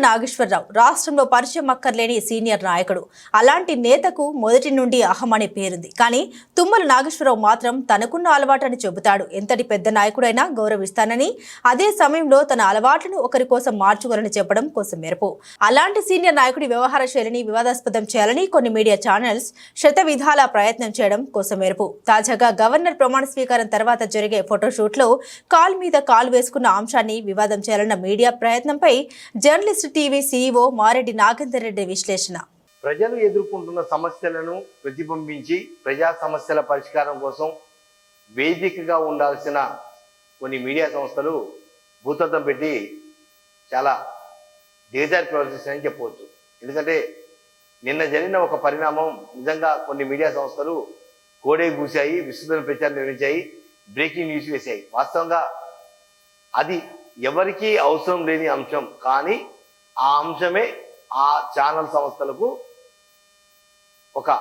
నాగేశ్వరరావు రాష్ట్రంలో పరిచయం అక్కర్లేని సీనియర్ నాయకుడు. అలాంటి నేతకు మొదటి నుండి అహం అనే పేరుంది. కానీ తుమ్మల నాగేశ్వరరావు మాత్రం తనకున్న అలవాటని చెబుతాడు. ఎంతటి పెద్ద నాయకుడైనా గౌరవిస్తానని, అదే సమయంలో తన అలవాట్లను ఒకరి కోసం మార్చుకోవాలని చెప్పడం కోసం మెరుపు. అలాంటి సీనియర్ నాయకుడి వ్యవహార శైలిని వివాదాస్పదం చేయాలని కొన్ని మీడియా ఛానల్స్ శత విధాల ప్రయత్నం చేయడం కోసం మెరుపు. తాజాగా గవర్నర్ ప్రమాణ స్వీకారం తర్వాత జరిగే ఫోటోషూట్లో కాల్ మీద కాల్ వేసుకున్న అంశాన్ని వివాదం చేయాలన్న మీడియా ప్రయత్నంపై journalist TV CEO Mareddy Nagender Reddy విశ్లేషణ. ప్రజలు ఎదుర్కొంటున్న సమస్యలను ప్రతిబింబించి ప్రజా సమస్యల పరిష్కారం కోసం వేదికగా ఉండాల్సిన కొన్ని మీడియా సంస్థలు భూతత్వం పెట్టి చాలా దిగజారి ప్రవర్తిస్తాయని చెప్పవచ్చు. ఎందుకంటే నిన్న జరిగిన ఒక పరిణామం నిజంగా కొన్ని మీడియా సంస్థలు కోడే కూశాయి, విస్తృత ప్రచారం నిర్వహించాయి, బ్రేకింగ్ న్యూస్ వేసాయి. వాస్తవంగా అది ఎవరికీ అవసరం లేని అంశం, కానీ ఆ అంశమే ఆ ఛానల్ సంస్థలకు ఒక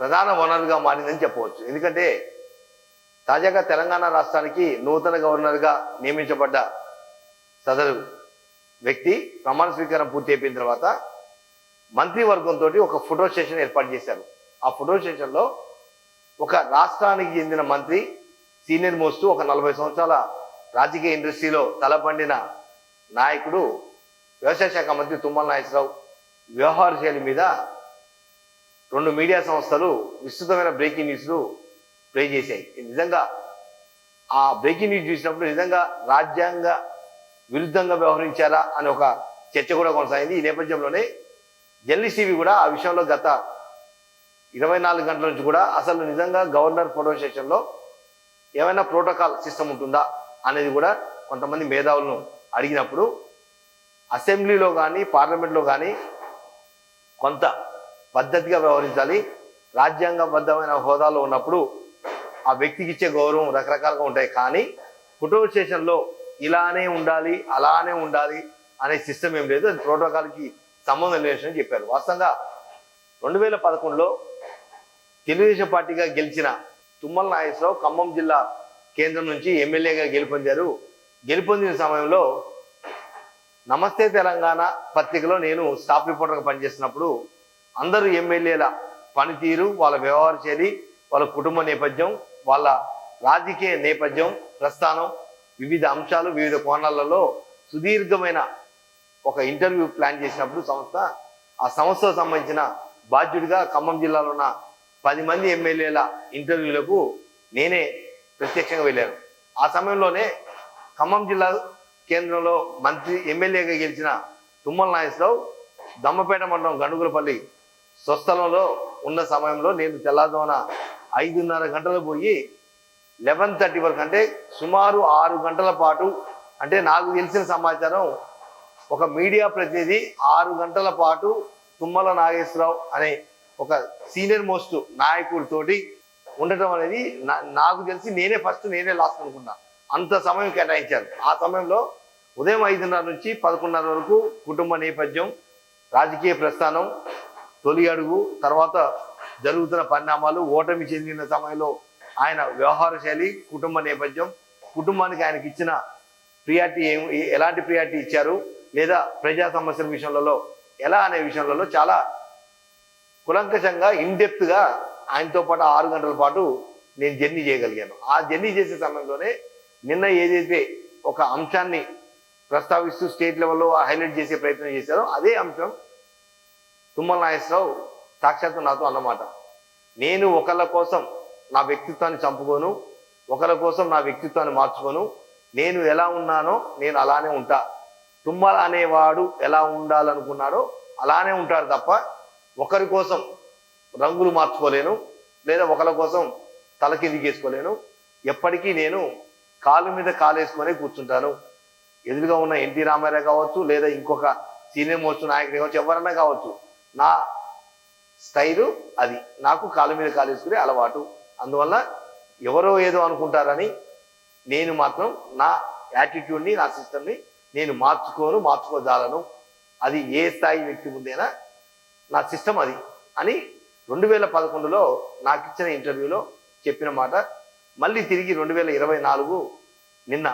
ప్రధాన వనరుగా మారిందని చెప్పవచ్చు. ఎందుకంటే తాజాగా తెలంగాణ రాష్ట్రానికి నూతన గవర్నర్గా నియమించబడ్డ సదరు వ్యక్తి ప్రమాణ స్వీకారం పూర్తి అయిపోయిన తర్వాత మంత్రివర్గంతో ఒక ఫోటో సెషన్ ఏర్పాటు చేశారు. ఆ ఫోటో సెషన్లో ఒక రాష్ట్రానికి చెందిన మంత్రి, సీనియర్ మోస్ట్, ఒక 40 సంవత్సరాల రాజకీయ ఇండస్ట్రీలో తలపండిన నాయకుడు, వ్యవసాయ శాఖ మంత్రి తుమ్మల నాగేశ్వరరావు వ్యవహార శైలి మీద 2 మీడియా సంస్థలు విస్తృతమైన బ్రేకింగ్ న్యూస్లు ప్లే చేశాయి. నిజంగా ఆ బ్రేకింగ్ న్యూస్ చూసినప్పుడు నిజంగా రాజ్యాంగ విరుద్ధంగా వ్యవహరించారా అని ఒక చర్చ కూడా కొనసాగింది. ఈ నేపథ్యంలోనే జర్నలిస్ట్ టీవీ కూడా ఆ విషయంలో గత 24 గంటల నుంచి కూడా అసలు నిజంగా గవర్నర్ ఫోటో సెషన్లో ఏమైనా ప్రోటోకాల్ సిస్టమ్ ఉంటుందా అనేది కూడా కొంతమంది మేధావులను అడిగినప్పుడు అసెంబ్లీలో కానీ పార్లమెంట్లో కానీ కొంత పద్ధతిగా వ్యవహరించాలి, రాజ్యాంగబద్ధమైన హోదాలో ఉన్నప్పుడు ఆ వ్యక్తికి ఇచ్చే గౌరవం రకరకాలుగా ఉంటాయి, కానీ ఫోటో సెషన్లో ఇలానే ఉండాలి అలానే ఉండాలి అనే సిస్టమ్ ఏం లేదు, అది ప్రోటోకాల్కి సంబంధం లేదని చెప్పారు. వాస్తవంగా 2011లో తెలుగుదేశం పార్టీగా గెలిచిన తుమ్మల నాగేశ్వరరావు ఖమ్మం జిల్లా కేంద్రం నుంచి ఎమ్మెల్యేగా గెలుపొందారు. గెలుపొందిన సమయంలో నమస్తే తెలంగాణ పత్రికలో నేను స్టాఫ్ రిపోర్టర్గా పనిచేస్తున్నప్పుడు అందరూ ఎమ్మెల్యేల పనితీరు, వాళ్ళ వ్యవహార శైలి, వాళ్ళ కుటుంబ నేపథ్యం, వాళ్ళ రాజకీయ నేపథ్యం, ప్రస్థానం, వివిధ అంశాలు, వివిధ కోణాలలో సుదీర్ఘమైన ఒక ఇంటర్వ్యూ ప్లాన్ చేసినప్పుడు ఆ సంస్థకు సంబంధించిన బాధ్యుడిగా ఖమ్మం జిల్లాలో ఉన్న 10 మంది ఎమ్మెల్యేల ఇంటర్వ్యూలకు నేనే ప్రత్యక్షంగా వెళ్ళాను. ఆ సమయంలోనే ఖమ్మం జిల్లా కేంద్రంలో మంత్రి ఎమ్మెల్యేగా గెలిచిన తుమ్మల నాగేశ్వరరావు దమ్మపేట మండలం గండుగులపల్లి స్వస్థలంలో ఉన్న సమయంలో నేను తెల్లవారుజామున 5:30 గంటలు పోయి 11:30 వరకు, అంటే సుమారు 6 గంటల పాటు, అంటే నాకు తెలిసిన సమాచారం ఒక మీడియా ప్రతినిధి 6 గంటల పాటు తుమ్మల నాగేశ్వరరావు అనే ఒక సీనియర్ మోస్ట్ నాయకుడితోటి ఉండటం అనేది నాకు తెలిసి నేనే లాస్ట్ అనుకున్నా. అంత సమయం కేటాయించారు. ఆ సమయంలో ఉదయం 5:30 నుంచి 11:30 వరకు కుటుంబ నేపథ్యం, రాజకీయ ప్రస్థానం, తొలి అడుగు, తర్వాత జరుగుతున్న పరిణామాలు, ఓటమి చెందిన సమయంలో ఆయన వ్యవహార శైలి, కుటుంబ నేపథ్యం, కుటుంబానికి ఆయనకి ఇచ్చిన ప్రియారిటీ ఎలాంటి ప్రియారిటీ ఇచ్చారు, లేదా ప్రజా సమస్యల విషయంలో ఎలా అనే విషయంలో చాలా కులంకషంగా ఇన్డెప్త్గా ఆయనతో పాటు 6 గంటల పాటు నేను జర్నీ చేయగలిగాను. ఆ జర్నీ చేసే సమయంలోనే నిన్న ఏదైతే ఒక అంశాన్ని ప్రస్తావిస్తూ స్టేట్ లెవెల్లో హైలైట్ చేసే ప్రయత్నం చేశారో అదే అంశం తుమ్మల నాగేశ్వరరావు సాక్షాత్తు నాతో అన్నమాట. నేను ఒకళ్ళ కోసం నా వ్యక్తిత్వాన్ని చంపుకోను, ఒకళ్ళ కోసం నా వ్యక్తిత్వాన్ని మార్చుకోను, నేను ఎలా ఉన్నానో నేను అలానే ఉంటా. తుమ్మల అనేవాడు ఎలా ఉండాలనుకున్నాడో అలానే ఉంటాడు తప్ప ఒకరి కోసం రంగులు మార్చుకోలేను, లేదా ఒకళ్ళ కోసం తల కిందికి వేసుకోలేను. ఎప్పటికీ నేను కాలు మీద కాలు వేసుకొని కూర్చుంటాను. ఎదురుగా ఉన్న ఎన్టీ రామారావు కావచ్చు, లేదా ఇంకొక సీనియర్ మోస్ట్ నాయకుడు కావచ్చు, ఎవరన్నా కావచ్చు, నా స్టైలు అది. నాకు కాలు మీద కాలు వేసుకునే అలవాటు. అందువల్ల ఎవరో ఏదో అనుకుంటారని నేను మాత్రం నా యాటిట్యూడ్ని, నా సిస్టమ్ని నేను మార్చుకోజాలను. అది ఏ స్థాయి వ్యక్తి ముందేనా నా సిస్టమ్ అది అని 2011లో నాకు ఇచ్చిన ఇంటర్వ్యూలో చెప్పిన మాట మళ్ళీ తిరిగి 2024 నిన్న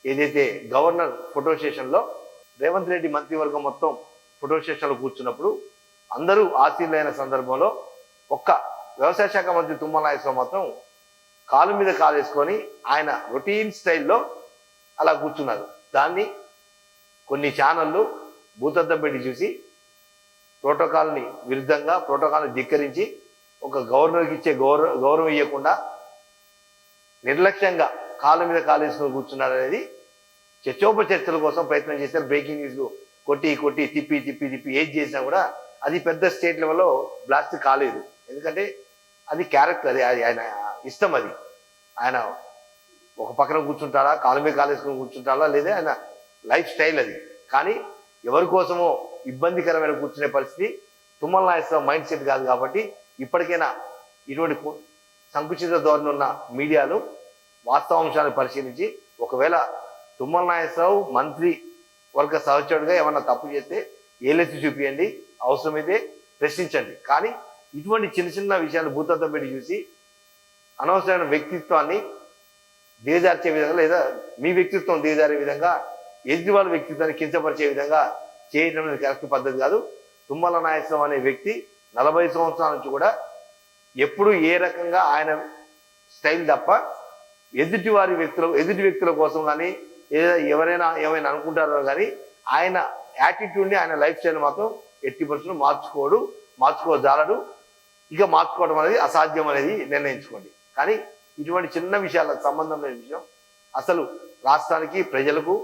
ఏదైతే గవర్నర్ ఫోటో సెషన్లో రేవంత్ రెడ్డి మంత్రివర్గం మొత్తం ఫోటో సెషన్లో కూర్చున్నప్పుడు అందరూ ఆశీర్లైన సందర్భంలో ఒక్క వ్యవసాయ శాఖ మంత్రి తుమ్మల నాగేశ్వరరావు మాత్రం కాలు మీద కాలు వేసుకొని ఆయన రొటీన్ స్టైల్లో అలా కూర్చున్నారు. దాన్ని కొన్ని ఛానళ్ళు భూతద్దం పెట్టి చూసి ప్రోటోకాల్ని విరుద్ధంగా ప్రోటోకాల్ని ధిక్కరించి ఒక గవర్నర్కి ఇచ్చే గౌరవం ఇవ్వకుండా నిర్లక్ష్యంగా కాళ్ళ మీద కాలు వేసుకొని కూర్చున్నారు అనేది చర్చోపచర్చల కోసం ప్రయత్నం చేశారు. బ్రేకింగ్ న్యూస్ కొట్టి కొట్టి తిప్పి తిప్పి తిప్పి ఏది చేసినా కూడా అది పెద్ద స్టేట్ లెవెల్లో బ్లాస్ట్ కాలేదు. ఎందుకంటే అది క్యారెక్టర్, అది ఆయన ఇష్టం. అది ఆయన ఒక పక్కన కూర్చుంటాడా, కాలు మీద కాలు వేసుకొని కూర్చుంటాడా లేదా ఆయన లైఫ్ స్టైల్ అది. కానీ ఎవరి కోసమో ఇబ్బందికరమైన కూర్చునే పరిస్థితి తుమ్మల నాగేశ్వరరావు మైండ్ సెట్ కాదు. కాబట్టి ఇప్పటికైనా ఇటువంటి సంకుచిత ధోరణి ఉన్న మీడియాలు వాస్తవాంశాలను పరిశీలించి ఒకవేళ తుమ్మల నాగేశ్వరరావు మంత్రి వర్గ సహచరుడుగా ఏమన్నా తప్పు చేస్తే ఏలెత్తి చూపియండి, అవసరమైతే ప్రశ్నించండి. కానీ ఇటువంటి చిన్న చిన్న విషయాలు భూతత్వం పెట్టి చూసి అనవసరమైన వ్యక్తిత్వాన్ని దిగజార్చే విధంగా లేదా మీ వ్యక్తిత్వం దిగజారే విధంగా ఎదుటి వాళ్ళ వ్యక్తిత్వాన్ని కించపరిచే విధంగా చేయడం అనేది కరెక్ట్ పద్ధతి కాదు. తుమ్మల నాగేశ్వరరావు అనే వ్యక్తి 40 సంవత్సరాల నుంచి కూడా ఎప్పుడు ఏ రకంగా ఆయన స్టైల్ తప్ప ఎదుటి వ్యక్తుల కోసం కానీ లేదా ఎవరైనా ఏమైనా అనుకుంటారో కానీ ఆయన యాటిట్యూడ్ని ఆయన లైఫ్ స్టైల్ మాత్రం ఎట్టి పరిస్థితులు మార్చుకోజాలడు. ఇక మార్చుకోవడం అనేది అసాధ్యం అనేది నిర్ణయించుకోండి. కానీ ఇటువంటి చిన్న విషయాలకు సంబంధం లేని విషయం అసలు రాష్ట్రానికి ప్రజలకు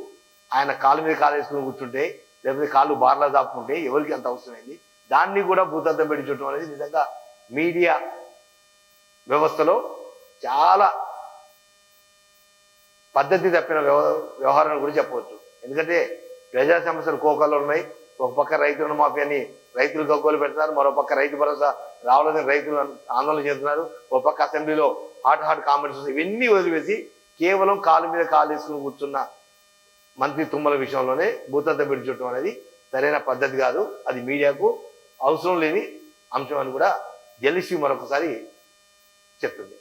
ఆయన కాలు మీద కాలు వేసుకుని కూర్చుంటే లేకపోతే కాళ్ళు బార్లా దాపుకుంటే ఎవరికి అంత అవసరమైంది. దాన్ని కూడా భూతద్దం పెట్టి చూడటం అనేది నిజంగా మీడియా వ్యవస్థలో చాలా పద్ధతి తప్పిన వ్యవహారం గురించి చెప్పవచ్చు. ఎందుకంటే ప్రజా సమస్యలు కోకల్లో ఉన్నాయి. ఒక పక్క రైతు రుణమాఫీ అని రైతులు గగ్గోలు పెడుతున్నారు, మరో పక్క రైతు భరోసా రావాలని రైతులు ఆందోళన చేస్తున్నారు, ఒక పక్క అసెంబ్లీలో హాట్ కామెంట్స్, ఇవన్నీ వదిలివేసి కేవలం కాలు మీద కాలు వేసుకుని కూర్చున్న మంత్రి తుమ్మల విషయంలోనే భూతద్దం పెట్టి చూడటం అనేది సరైన పద్ధతి కాదు. అది మీడియాకు అవసరం లేని అంశం అని కూడా జెలిసి మరొకసారి చెప్తుంది.